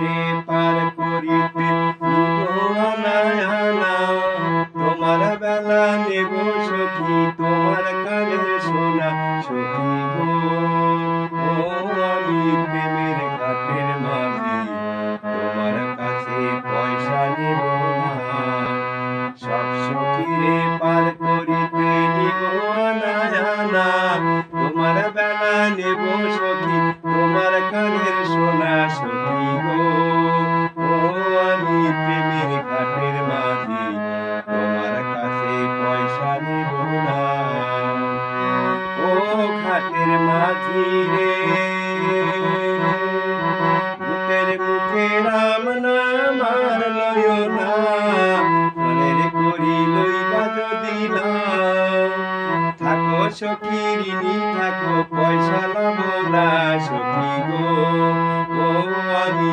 রে পার করিতে আনা তোমার বেলা নেব সখী তোমার কানের সোনা সখী গো ও আমি প্রেমের ঘাটের মাঝি তোমার কাছে পয়সা নেব না সব সখী রে পার করিতে নিব আনা তোমার বেলা নেব সখী তোমার কানের সোনা সখী গো ও আমি প্রেমের ঘাটের মাঝি তোমার কাছে পয়সা নেব না ও ঘাটের মাঝি রে ভূতের মুখে রাম নাম আর লইও না মনের করি লইবা যদি না থাকো সখী ঋণী থাকো পয়সা লব না সখী গো ও আমি